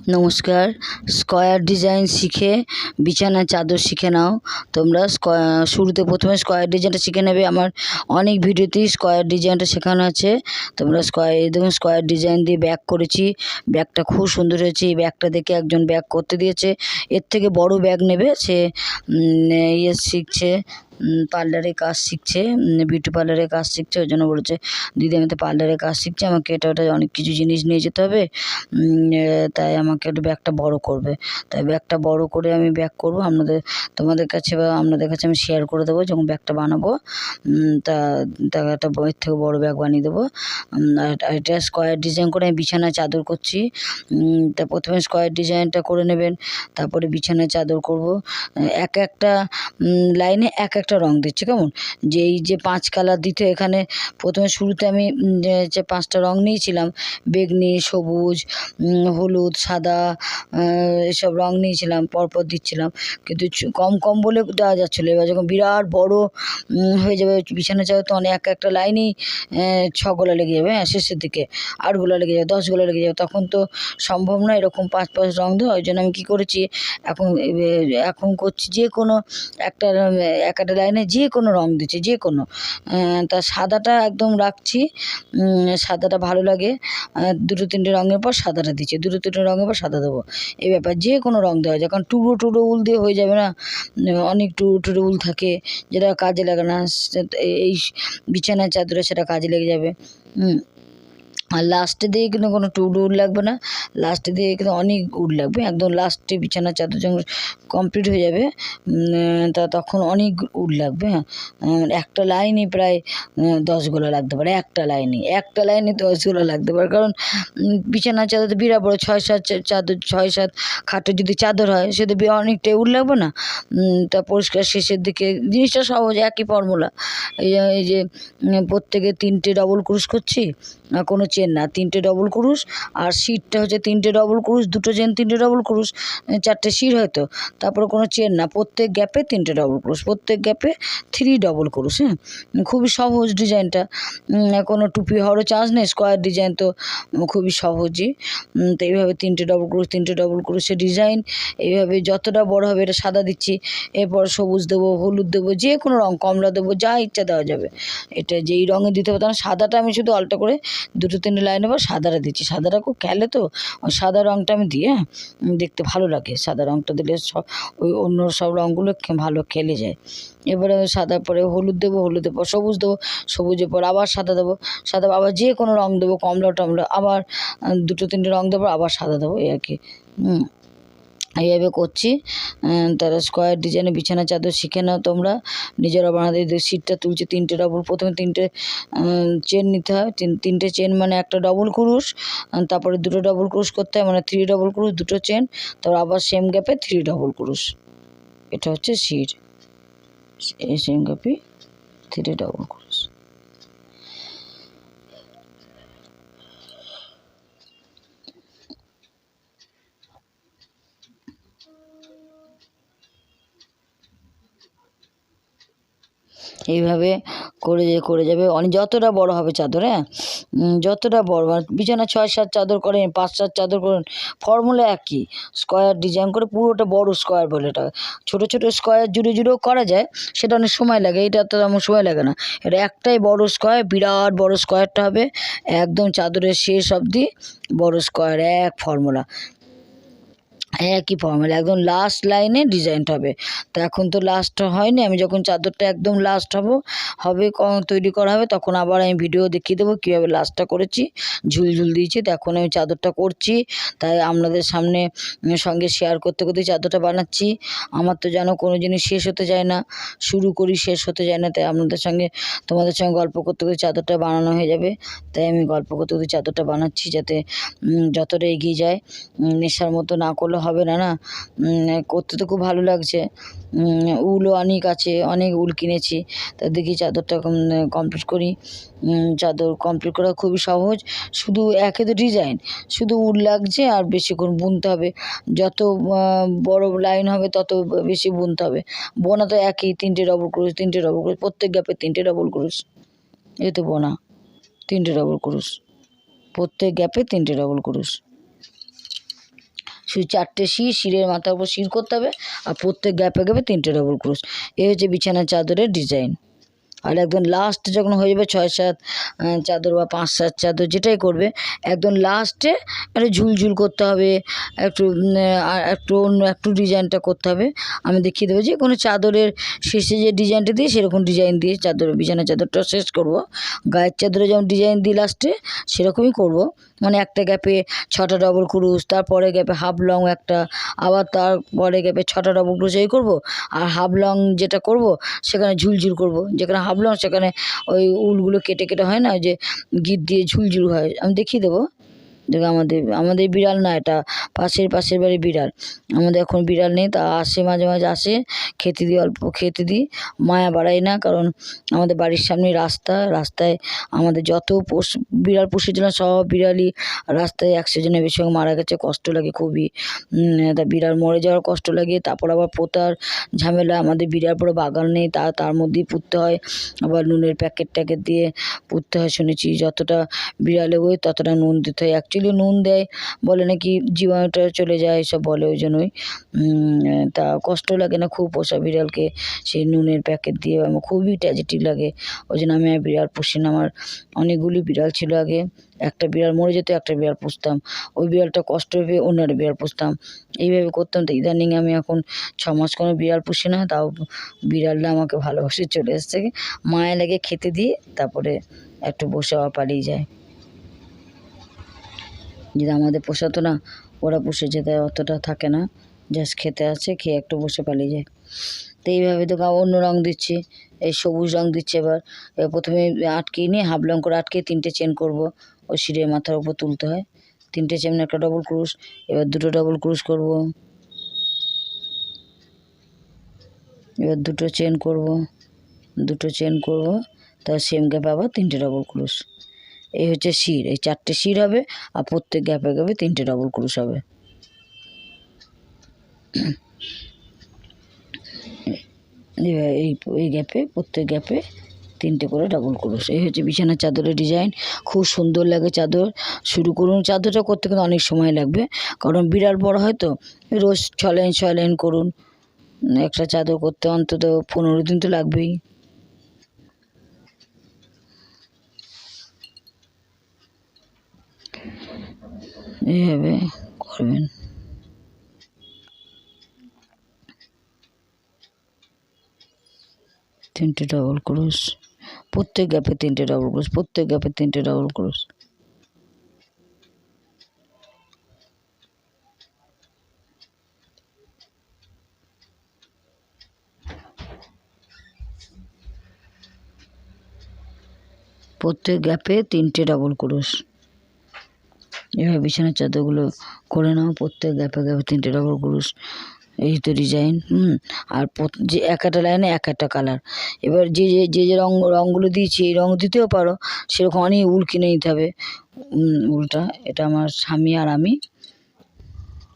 নমস্কার। Square design শিখে বিছানার চাদর শিখে নাও। তোমরা শুরুতে প্রথমে স্কয়ার ডিজাইনটা শিখে নেবে। আমার অনেক ভিডিওতেই স্কয়ার ডিজাইনটা শেখানো আছে। তোমরা দেখুন স্কয়ার ডিজাইন দিয়ে ব্যাগ করেছি। ব্যাগটা খুব সুন্দর হয়েছে। এই ব্যাগটা দেখে একজন ব্যাগ করতে দিয়েছে। এর থেকে বড় ব্যাগ নেবে। সে শিখছে, পার্লারে কাজ শিখছে, বিউটি পার্লারের কাজ শিখছে। ওই জন্য বলেছে, দিদি আমি তো পার্লারের কাজ শিখছি, আমাকে এটা ওটা অনেক কিছু জিনিস নিয়ে যেতে হবে, তাই আমাকে একটু ব্যাগটা বড় করবে। তাই ব্যাগটা বড় করে আমি ব্যাগ করবো, তোমাদের কাছে বা আপনাদের কাছে আমি শেয়ার করে দেবো। যখন ব্যাগটা বানাবো তা একটা বইয়ের থেকে বড় ব্যাগ বানিয়ে দেবো। আর এটা স্কয়ার ডিজাইন করে আমি বিছানায় চাদর করছি। তা প্রথমে স্কয়ার ডিজাইনটা করে নেবেন, তারপরে বিছানায় চাদর করব। একটা লাইনে এক একটা রং দিচ্ছে, কেমন যে এই যে 5 কালার দিতে, এখানে প্রথমে শুরুতে আমি যে 5টা রং নিয়েছিলাম, বেগনি, সবুজ, হলুদ, সাদা, এসব রং নিয়েছিলাম, পরপর দিচ্ছিলাম, কিন্তু কম কম বলে দেওয়া যাচ্ছিলো। এবার যখন বিরাট বড় হয়ে যাবে বিছানা চাদর, তখন একটা লাইনেই 6 গোলা লেগে যাবে, শেষের দিকে 8 গোলা লেগে যাবে, 10 গোলা লেগে যাবে, তখন তো সম্ভব নয় এরকম 5 রং দেওয়া। ওই জন্য আমি কী করেছি, এখন করছি যে কোনো একটা লাইনে যে কোনো রং দিচ্ছি, যে কোনো। তা সাদাটা একদম রাখছি, সাদাটা ভালো লাগে। 2-3টে রঙের পর সাদাটা দিচ্ছি, 2-3টে রঙের পর সাদা দেবো। এই ব্যাপার যে কোনো রং দেওয়া যায়, কারণ টুকরো উল দিয়ে হয়ে যাবে না। অনেক টুকরো উল থাকে যেটা কাজে লাগে না, এই বিছানার চাদরে সেটা কাজে লেগে যাবে। আর লাস্টে দিয়ে কিন্তু কোনো টুকরো উল লাগবে না, লাস্টে দিয়ে কিন্তু অনেক উল লাগবে। একদম লাস্টে বিছানার চাদর যখন কমপ্লিট হয়ে যাবে তখন অনেক উল লাগবে। একটা লাইনে প্রায় 10 গোলা লাগতে পারে। একটা লাইনে 10 গোলা লাগতে পারে, কারণ বিছানার চাদর তো বিরাট বড়, 6-7 চাদর, 6-7 খাটের যদি চাদর হয়, সে তো অনেকটাই উল লাগবে না। তা পরিষ্কার শেষের দিকে জিনিসটা সহজ, একই ফর্মুলা। এই যে প্রত্যেকে 3টে ডবল ক্রুশ করছি, কোনো চেন না, 3টে ডবল ক্রুশ। আর শিরটা হচ্ছে 3টে ডবল ক্রুশ, 2টো চেন, 3টে ডবল ক্রুশ, 4টে শির হয়তো। তারপরে কোনো চেন না, প্রত্যেক গ্যাপে 3টে ডবল ক্রুশ, প্রত্যেক গ্যাপে 3 ডবল ক্রুশ। খুবই সহজ ডিজাইনটা, কোনো টুপি হওয়ারও চান্স নেই। স্কয়ার ডিজাইন তো খুবই সহজই। তো এইভাবে 3টে ডবল ক্রুশের ডিজাইন। এইভাবে যতটা বড় হবে, এটা সাদা দিচ্ছি, এরপর সবুজ দেবো, হলুদ দেবো, যে কোনো রঙ, কমলা দেবো, যা ইচ্ছা দেওয়া যাবে। এটা যেই রঙে দিতে হবে, তখন সাদাটা আমি শুধু আলটা করে 2-3টে লাইনের পর সাদাটা দিচ্ছি। সাদাটা খুব খেলে তো, ওই সাদা রঙটা আমি দিয়ে দেখতে ভালো লাগে। সাদা রঙটা দিলে ওই অন্য সব রঙগুলো ভালো খেলে যায়। এবারে সাদা পরে হলুদ দেবো, হলুদের পর সবুজ দেবো, সবুজের পর আবার সাদা দেবো, সাদা আবার যে কোনো রঙ দেবো, কমলা টমলা, আবার 2-3টে রঙ দেবো, আবার সাদা দেবো, এই আর কি। এইভাবে করছি। তারা স্কয়ার ডিজাইনে বিছানা চাদর শিখে নাও তোমরা, নিজেরা বানাতে। সিটটা তুলছি 3টে ডবল, প্রথমে 3টে চেন নিতে হয়, 3টে চেন মানে একটা ডবল ক্রুশ, তারপরে 2টো ডবল ক্রুশ করতে হয়, মানে 3 ডবল ক্রুশ, 2টো চেন, তারপর আবার সেম গ্যাপে 3 ডবল ক্রুশ। এটা হচ্ছে শির, সেম গ্যাপে 3 ডবল ক্রুশ। এইভাবে করে যাবে অনেক, যতটা বড় হবে চাদর, যতটা বড়, বিছানা 6-7 চাদর করেন, 5-7 চাদর করেন, ফর্মুলা একই। স্কয়ার ডিজাইন করে পুরোটা বড় স্কয়ার বলে, এটা ছোটো ছোটো স্কয়ার জুড়েও করা যায়, সেটা অনেক সময় লাগে, এটা তো তেমন সময় লাগে না। এটা একটাই বড় স্কয়ার, বিরাট বড় স্কয়ারটা হবে, একদম চাদরের শেষ অবধি বড় স্কয়ার, এক ফর্মুলা, একই ফর্মুলা, একদম লাস্ট লাইনে ডিজাইনটা হবে। তো এখন তো লাস্ট হয়নি, আমি যখন চাদরটা একদম লাস্ট হবে তৈরি করা হবে, তখন আবার আমি ভিডিও দেখিয়ে দেবো কীভাবে লাস্টটা করেছি, ঝুল দিয়েছি। তো এখন আমি চাদরটা করছি, তাই আপনাদের সঙ্গে শেয়ার করতে করতে চাদরটা বানাচ্ছি। আমার তো যেন কোনো জিনিস শেষ হতে যায় না, শুরু করি শেষ হতে যায় না, তাই তোমাদের সঙ্গে গল্প করতে করতে চাদরটা বানানো হয়ে যাবে। তাই আমি গল্প করতে করতে চাদরটা বানাচ্ছি, যাতে যতটা এগিয়ে যায়, নেশার মতো না করলে হবে না। করতে তো খুব ভালো লাগছে। উলও অনেক আছে, অনেক উল কিনেছি। তা দেখি চাদরটা কমপ্লিট করি। চাদর কমপ্লিট করা খুবই সহজ, শুধু একে তো ডিজাইন, শুধু উল লাগছে, আর বেশিক্ষণ বুনতে হবে। যত বড় লাইন হবে তত বেশি বুনতে হবে। বোনা তো একই, 3টে ডবল ক্রুশ, প্রত্যেক গ্যাপে 3টে ডবল ক্রুশ। এই তো বোনা 3টে ডবল ক্রুশ, প্রত্যেক গ্যাপে 3টে ডবল ক্রুশ। শুধু 4টে শির, শিরের মাথার উপর শির করতে হবে, আর প্রত্যেক গ্যাপে গ্যাপে 3টে ডবল ক্রোশ। এই হচ্ছে বিছানার চাদরের ডিজাইন। আর একদম লাস্ট যখন হয়ে যাবে 6-7 চাদর বা 5-7 চাদর যেটাই করবে, একদম লাস্টে একটু ঝুলঝুল করতে হবে, একটু একটু অন্য একটু ডিজাইনটা করতে হবে। আমি দেখিয়ে দেবো যে কোনো চাদরের শেষে যে ডিজাইনটা দিই সেরকম ডিজাইন দিয়ে চাদর বিছানার চাদরটা শেষ করব। গায়ের চাদরে যেমন ডিজাইন দিই লাস্টে সেরকমই করব। মানে একটা গ্যাপে 6টা ডবল ক্রোশ, তারপরে গ্যাপে হাফ লং একটা, আবার তারপরে গ্যাপে 6টা ডবল ক্রোশ এই করব। আর হাফ লং যেটা করব সেখানে ঝুলঝুল করব, যেখানে হাফ লং সেখানে ওই উলগুলো কেটে কেটে হয় না, যে গিট দিয়ে ঝুলঝুল হয়। আমি দেখিয়ে দেবো। দেখো আমাদের বিড়াল না, এটা পাশের বাড়ির বিড়াল। আমাদের এখন বিড়াল নেই, তা আসে মাঝে মাঝে আসে, খেতে দিই, অল্প খেতে দিই, মায়া বাড়াই না, কারণ আমাদের বাড়ির সামনে রাস্তায় আমাদের যত বিড়াল পুষেছিলাম সব বিড়ালই রাস্তায় অ্যাক্সিডেন্টে বেশি মারা গেছে। কষ্ট লাগে খুবই, তা বিড়াল মরে যাওয়ার কষ্ট লাগে। তারপর আবার পোতার ঝামেলা, আমাদের বিড়াল পুরো বাগান নেই, তার মধ্যেই পুঁততে হয়, আবার নুনের প্যাকেট ট্যাকেট দিয়ে পুঁততে হয় শুনেছি। যতটা বিড়ালে ওই ততটা নুন দিতে হয়। অ্যাকচুয়ালি নুন দেয় বলে নাকি জীবাণুটা চলে যায়, এসব বলে, ওই জন্যই। তা কষ্ট লাগে না খুব পোষা বিড়ালকে সেই নুনের প্যাকেট দিয়ে? আমার খুবই ট্র্যাজেডি লাগে, ওই জন্য আমি আর বিড়াল পুষি না। আমার অনেকগুলি বিড়াল ছিল আগে, একটা বিড়াল মরে যেত, একটা বিড়াল পুষতাম, ওই বিড়ালটা কষ্ট পেয়ে অন্য একটা বিড়াল পুষতাম, এইভাবে করতাম। তো ইদানিং আমি এখন 6 মাস কোনো বিড়াল পুষি না, তাও বিড়ালটা আমাকে ভালোবাসে চলে এসছে, মায়া লাগে, খেতে দিয়ে তারপরে একটু বসে আবার পালিয়ে যায়। যদি আমাদের পোষাতো না, ওরা পুষে যেতে অতটা থাকে না, জাস্ট খেতে আসে, খেয়ে একটু বসে পালিয়ে যায়। তো এইভাবে তো অন্য রং দিচ্ছি, এই সবুজ রং দিচ্ছি। এবার প্রথমে আটকিয়ে নিয়ে হাফ লং করে আটকে 3টে চেন করব, ওই শিরের মাথার উপর তুলতে হয়। 3টে চেন, একটা ডবল ক্রোশ, এবার 2টো ডবল ক্রোশ করব, এবার 2টো চেন করব, 2টো চেন করব, তার সেম গ্যাপে আবার 3টে ডবল ক্রোশ। এই হচ্ছে শির, এই 4টে শির হবে, আর প্রত্যেক গ্যাপে গ্যাপে 3টে ডবল ক্রোশ হবে। এই গ্যাপে প্রত্যেক গ্যাপে 3টে করে ডবল ক্রোশ। এই হচ্ছে বিছানার চাদরের ডিজাইন। খুব সুন্দর লাগে চাদর। শুরু করুন, চাদরটা করতে কিন্তু অনেক সময় লাগবে, কারণ বিড়াল বড় হয় তো। রোজ 6 লাইন করুন, একটা চাদর করতে অন্তত 15 দিন তো লাগবেই। এইভাবে করবেন। তিনটে ডবল ক্রোশ, প্রত্যেক গ্যাপে 3টে ডবল ক্রোশ, প্রত্যেক গ্যাপে 3টে ডবল ক্রোশ। প্রত্যেক গ্যাপে 3টে ডবল ক্রোশ। এভাবে বিছানার চাদরগুলো করে নাও, প্রত্যেক গ্যাপে গ্যাপে 3টে ডবল ক্রোশ। এই তো ডিজাইন। আর যে একটা লাইনে একটা কালার। এবার যে রঙগুলো দিয়েছি, এই রঙ দিতেও পারো, সেরকম অনেক উল কিনে নিতে হবে। উলটা এটা আমার স্বামী আর আমি